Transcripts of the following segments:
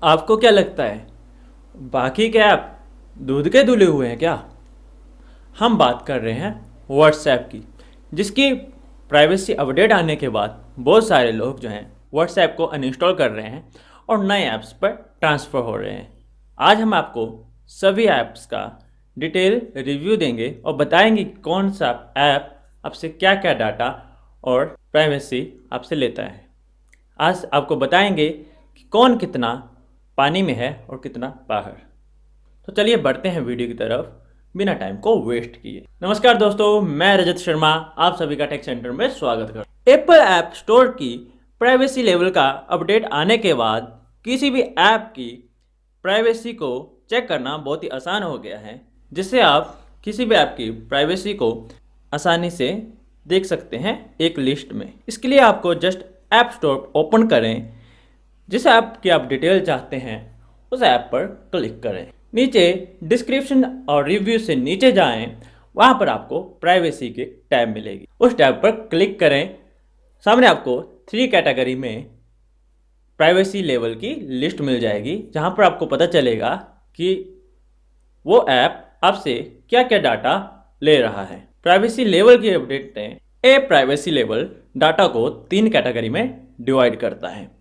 आपको क्या लगता है बाकी के ऐप दूध के धुले हुए हैं क्या? हम बात कर रहे हैं व्हाट्सएप की, जिसकी प्राइवेसी अपडेट आने के बाद बहुत सारे लोग जो हैं व्हाट्सएप को अनइंस्टॉल कर रहे हैं और नए ऐप्स पर ट्रांसफ़र हो रहे हैं। आज हम आपको सभी ऐप्स का डिटेल रिव्यू देंगे और बताएंगे कि कौन सा ऐप आपसे क्या क्या डाटा और प्राइवेसी आपसे लेता है। आज आपको बताएंगे कि कौन कितना पानी में है और कितना बाहर। तो चलिए बढ़ते हैं वीडियो की तरफ बिना टाइम को वेस्ट किए। नमस्कार दोस्तों, मैं रजत शर्मा आप सभी का टेक सेंटर में स्वागत करता हूं। एप्पल ऐप स्टोर की प्राइवेसी लेवल का अपडेट आने के बाद किसी भी ऐप की प्राइवेसी को चेक करना बहुत ही आसान हो गया है, जिससे आप किसी भी ऐप की प्राइवेसी को आसानी से देख सकते हैं एक लिस्ट में। इसके लिए आपको जस्ट ऐप स्टोर ओपन करें, जिस ऐप की आप डिटेल चाहते हैं उस ऐप पर क्लिक करें। नीचे डिस्क्रिप्शन और रिव्यू से नीचे जाएं, वहाँ पर आपको प्राइवेसी की टैब मिलेगी। उस टैब पर क्लिक करें। सामने आपको 3 कैटेगरी में प्राइवेसी लेवल की लिस्ट मिल जाएगी, जहाँ पर आपको पता चलेगा कि वो ऐप आपसे क्या क्या डाटा ले रहा है। प्राइवेसी लेवल की अपडेट ने ए प्राइवेसी लेवल डाटा को 3 कैटेगरी में डिवाइड करता है।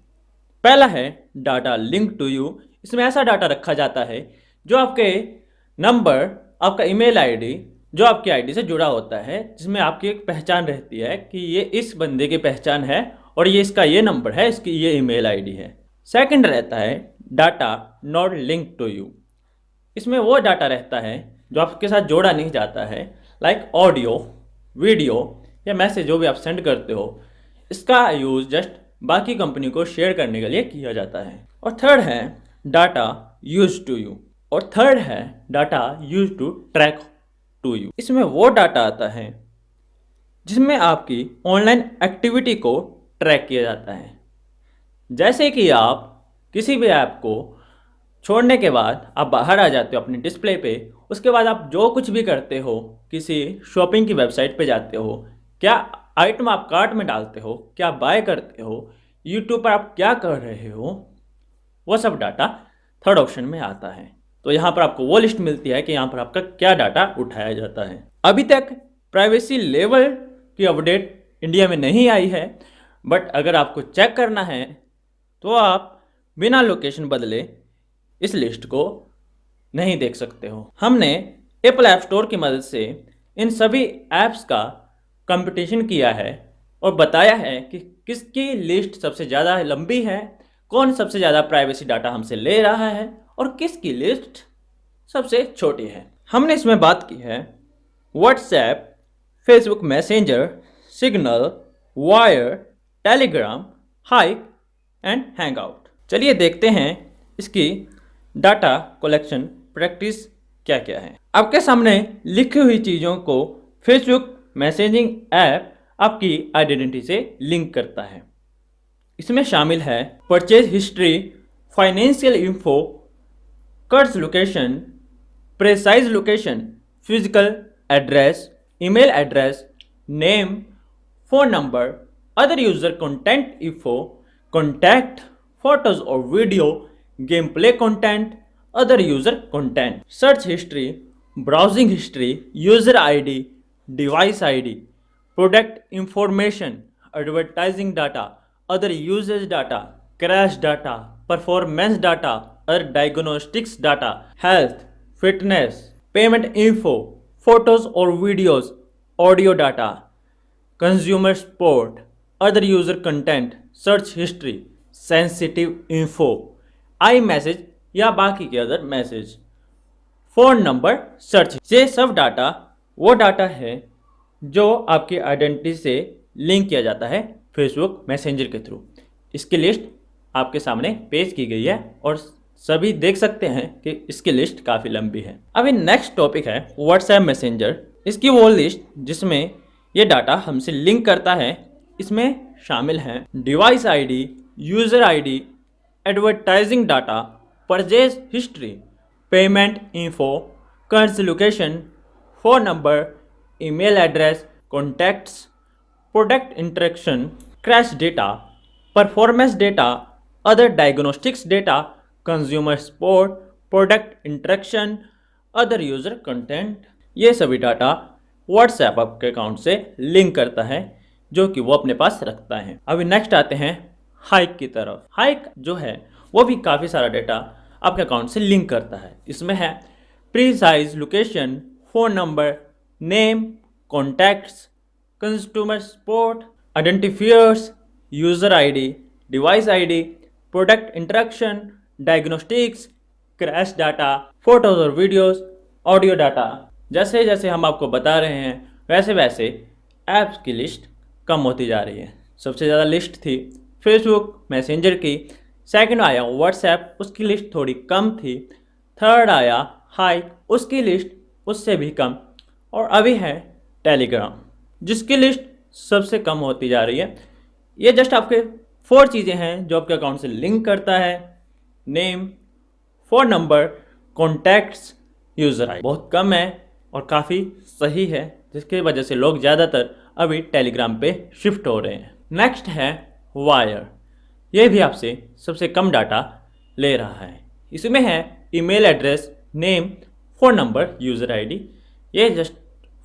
पहला है डाटा लिंक टू यू। इसमें ऐसा डाटा रखा जाता है जो आपके नंबर, आपका ईमेल आईडी जो आपकी आईडी से जुड़ा होता है, जिसमें आपकी एक पहचान रहती है कि ये इस बंदे की पहचान है और ये इसका ये नंबर है, इसकी ये ईमेल आईडी है। सेकंड रहता है data not link to you. इसमें वो डाटा रहता है जो आपके साथ जोड़ा नहीं जाता है, लाइक ऑडियो, वीडियो या मैसेज जो भी आप सेंड करते हो। इसका यूज़ जस्ट बाकी कंपनी को शेयर करने के लिए किया जाता है। और थर्ड है डाटा यूज टू यू, और थर्ड है data use to track to you. इसमें वो डाटा आता है जिसमें आपकी ऑनलाइन एक्टिविटी को ट्रैक किया जाता है। जैसे कि आप किसी भी ऐप को छोड़ने के बाद आप बाहर आ जाते हो अपने डिस्प्ले पे, उसके बाद आप जो कुछ भी करते हो, किसी शॉपिंग की वेबसाइट पे जाते हो, क्या आइटम आप कार्ट में डालते हो, क्या बाय करते हो, यूट्यूब पर आप क्या कर रहे हो, वो सब डाटा थर्ड ऑप्शन में आता है। तो यहाँ पर आपको वो लिस्ट मिलती है कि यहाँ पर आपका क्या डाटा उठाया जाता है। अभी तक प्राइवेसी लेवल की अपडेट इंडिया में नहीं आई है, बट अगर आपको चेक करना है तो आप बिना लोकेशन बदले इस लिस्ट को नहीं देख सकते हो। हमने एप्पल ऐप स्टोर की मदद से इन सभी ऐप्स का कंपटीशन किया है और बताया है कि किसकी लिस्ट सबसे ज़्यादा लंबी है, कौन सबसे ज़्यादा प्राइवेसी डाटा हमसे ले रहा है और किसकी लिस्ट सबसे छोटी है। हमने इसमें बात की है WhatsApp, Facebook messenger, signal, wire, Telegram, hike and hangout. चलिए देखते हैं इसकी डाटा कलेक्शन प्रैक्टिस क्या क्या है। आपके सामने लिखी हुई चीज़ों को फेसबुक मैसेजिंग ऐप आपकी आइडेंटिटी से लिंक करता है। इसमें शामिल है purchase history, financial info, coarse location, precise location, physical address, email address, name, phone number, other user content info, contact, photos और video, game play content, other user content, search history, browsing history, user ID, device ID, product information, advertising data, other usage data, crash data, performance data, other diagnostics data, health, fitness, payment info, photos और videos, audio data, consumer support, other user content, search history, sensitive info, I message या बाकी के other message, phone number, search. ये सब data वो data है जो आपकी आइडेंटिटी से लिंक किया जाता है फेसबुक मैसेंजर के थ्रू। इसकी लिस्ट आपके सामने पेश की गई है और सभी देख सकते हैं कि इसकी लिस्ट काफ़ी लंबी है। अभी नेक्स्ट टॉपिक है व्हाट्सएप मैसेंजर। इसकी वो लिस्ट जिसमें ये डाटा हमसे लिंक करता है। इसमें शामिल हैं device ID, user ID, advertising data, purchase history, payment info, coarse location, phone number, email address, contacts, product interaction, crash data, performance data, other diagnostics data, consumer support, product interaction, other user content. ये सभी data WhatsApp आपके account से link करता है जो कि वो अपने पास रखता है। अभी नेक्स्ट आते हैं हाइक की तरफ। हाइक जो है वो भी काफ़ी सारा डाटा आपके अकाउंट से लिंक करता है। इसमें है precise location, phone number, name, contacts, consumer support, identifiers, user ID, device ID, product interaction, diagnostics, crash data, photos और वीडियोस, ऑडियो डाटा। जैसे जैसे हम आपको बता रहे हैं वैसे वैसे ऐप्स की लिस्ट कम होती जा रही है। सबसे ज़्यादा लिस्ट थी फेसबुक मैसेंजर की, सेकंड आया व्हाट्सएप, उसकी लिस्ट थोड़ी कम थी, थर्ड आया हाइक, उसकी लिस्ट उससे भी कम, और अभी है टेलीग्राम जिसकी लिस्ट सबसे कम होती जा रही है। ये जस्ट आपके 4 चीज़ें हैं जो आपके अकाउंट से लिंक करता है: name, phone number, contacts, user I. बहुत कम है और काफ़ी सही है, जिसकी वजह से लोग ज़्यादातर अभी टेलीग्राम पे शिफ्ट हो रहे हैं। नेक्स्ट है वायर। ये भी आपसे सबसे कम डाटा ले रहा है। इसमें है email address, name, phone number, user ID. ये जस्ट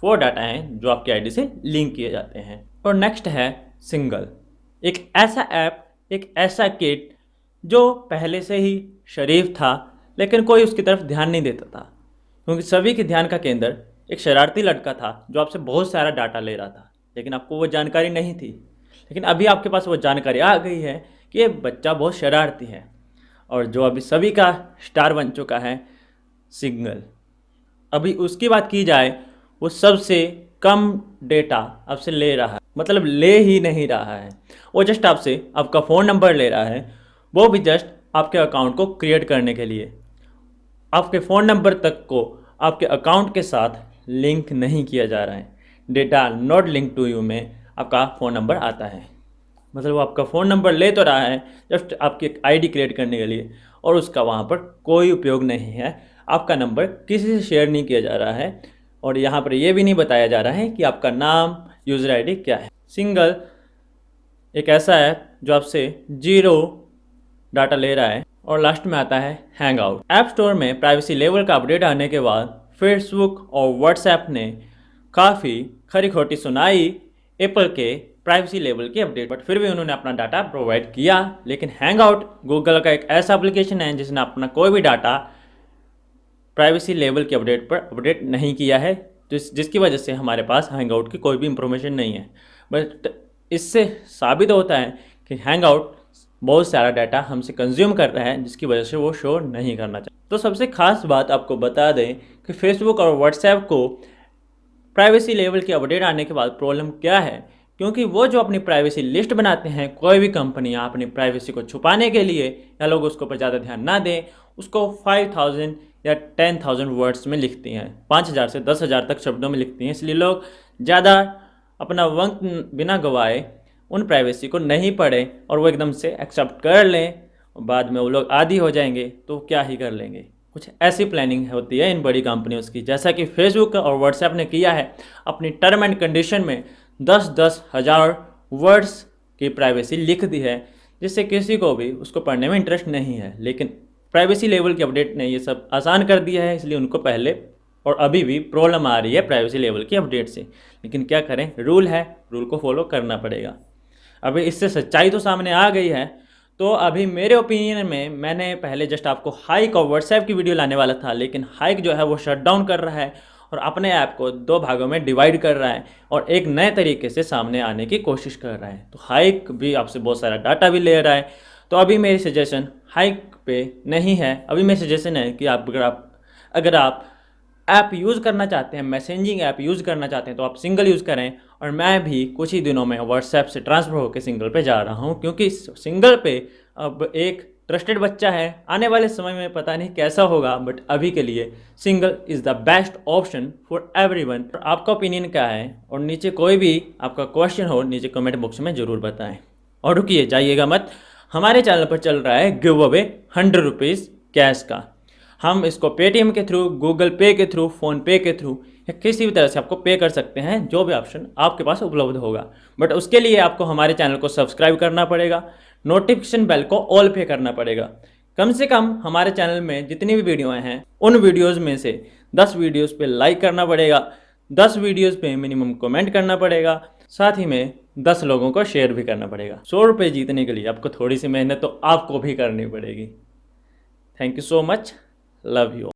4 डाटा हैं जो आपकी आईडी से लिंक किए जाते हैं। और नेक्स्ट है सिंगल। एक ऐसा ऐप, एक ऐसा किट जो पहले से ही शरीफ था लेकिन कोई उसकी तरफ ध्यान नहीं देता था, क्योंकि सभी के ध्यान का केंद्र एक शरारती लड़का था जो आपसे बहुत सारा डाटा ले रहा था, लेकिन आपको वो जानकारी नहीं थी। लेकिन अभी आपके पास वो जानकारी आ गई है कि ये बच्चा बहुत शरारती है, और जो अभी सभी का स्टार बन चुका है सिंगल। अभी उसकी बात की जाए, वो सबसे कम डेटा आपसे ले रहा है, मतलब ले ही नहीं रहा है। वो जस्ट आपसे आपका फ़ोन नंबर ले रहा है, वो भी जस्ट आपके अकाउंट को क्रिएट करने के लिए। आपके फ़ोन नंबर तक को आपके अकाउंट के साथ लिंक नहीं किया जा रहा है। Data not link to you में आपका फ़ोन नंबर आता है, मतलब वो आपका फ़ोन नंबर ले तो रहा है जस्ट आपकी एक आईडी क्रिएट करने के लिए, और उसका वहाँ पर कोई उपयोग नहीं है। आपका नंबर किसी से शेयर नहीं किया जा रहा है, और यहाँ पर यह भी नहीं बताया जा रहा है कि आपका नाम, यूज़र आईडी क्या है। सिंगल एक ऐसा है जो आपसे 0 डाटा ले रहा है। और लास्ट में आता है हैंगआउट। ऐप स्टोर में प्राइवेसी लेवल का अपडेट आने के बाद फेसबुक और व्हाट्सएप ने काफ़ी खरी खोटी सुनाई एप्पल के प्राइवेसी लेवल की अपडेट, बट फिर भी उन्होंने अपना डाटा प्रोवाइड किया। लेकिन हैंगआउट गूगल का एक ऐसा एप्लीकेशन है जिसने अपना कोई भी डाटा प्राइवेसी लेवल के अपडेट पर अपडेट नहीं किया है, जिसकी वजह से हमारे पास हैंगआउट की कोई भी इंफॉर्मेशन नहीं है। बट इससे साबित होता है कि हैंगआउट बहुत सारा डाटा हमसे कंज्यूम कर रहा है, जिसकी वजह से वो शो नहीं करना चाहिए। तो सबसे खास बात आपको बता दें कि फेसबुक और व्हाट्सएप को प्राइवेसी लेवल की अपडेट आने के बाद प्रॉब्लम क्या है, क्योंकि वो जो अपनी प्राइवेसी लिस्ट बनाते हैं, कोई भी कंपनियां अपनी प्राइवेसी को छुपाने के लिए या लोग उसको पर ज़्यादा ध्यान ना दें, उसको 5000 या 10,000 वर्ड्स में लिखती हैं, 5000 से 10,000 तक शब्दों में लिखती हैं। इसलिए लोग ज़्यादा अपना वक्त बिना गवाए उन प्राइवेसी को नहीं पढ़ें और वो एकदम से एक्सेप्ट कर लें, और बाद में वो लोग आदी हो जाएंगे तो क्या ही कर लेंगे। कुछ ऐसी प्लानिंग होती है इन बड़ी कंपनियों की, जैसा कि फेसबुक और व्हाट्सएप ने किया है। अपनी टर्म एंड कंडीशन में 10-10 हज़ार वर्ड्स की प्राइवेसी लिख दी है, जिससे किसी को भी उसको पढ़ने में इंटरेस्ट नहीं है। लेकिन प्राइवेसी लेवल की अपडेट ने ये सब आसान कर दिया है, इसलिए उनको पहले और अभी भी प्रॉब्लम आ रही है प्राइवेसी लेवल की अपडेट से। लेकिन क्या करें, रूल है, रूल को फॉलो करना पड़ेगा। अभी इससे सच्चाई तो सामने आ गई है। तो अभी मेरे ओपिनियन में, मैंने पहले जस्ट आपको हाइक और व्हाट्सएप की वीडियो लाने वाला था, लेकिन हाइक जो है वो शट डाउन कर रहा है और अपने ऐप को 2 भागों में डिवाइड कर रहा है और एक नए तरीके से सामने आने की कोशिश कर रहा है। तो हाइक भी आपसे बहुत सारा डाटा भी ले रहा है। तो अभी मेरी सजेशन हाइक पे नहीं है। अभी मेरी सजेशन है कि अगर आप ऐप यूज़ करना चाहते हैं, मैसेजिंग ऐप यूज़ करना चाहते हैं, तो आप सिंगल यूज़ करें। और मैं भी कुछ ही दिनों में व्हाट्सएप से ट्रांसफ़र होकर सिंगल पे जा रहा हूँ, क्योंकि सिंगल पे अब एक ट्रस्टेड बच्चा है। आने वाले समय में पता नहीं कैसा होगा, बट अभी के लिए single is the best option for everyone. आपका ओपिनियन क्या है, और नीचे कोई भी आपका क्वेश्चन हो नीचे कमेंट बॉक्स में ज़रूर बताएं। और रुकिए, जाइएगा मत, हमारे चैनल पर चल रहा है गिव अवे 100 रुपीज़ कैश का। हम इसको पेटीएम के थ्रू, गूगल पे के थ्रू, फ़ोनपे के थ्रू या किसी भी तरह से आपको पे कर सकते हैं, जो भी ऑप्शन आपके पास उपलब्ध होगा। बट उसके लिए आपको हमारे चैनल को सब्सक्राइब करना पड़ेगा, नोटिफिकेशन बेल को ऑल पे करना पड़ेगा। कम से कम हमारे चैनल में जितनी भी वीडियो हैं उन वीडियोस में से 10 वीडियोस पे लाइक करना पड़ेगा, 10 वीडियोस पे मिनिमम कमेंट करना पड़ेगा, साथ ही में 10 लोगों को शेयर भी करना पड़ेगा। 100 रुपये जीतने के लिए आपको थोड़ी सी मेहनत तो आपको भी करनी पड़ेगी। Thank you so much, love you.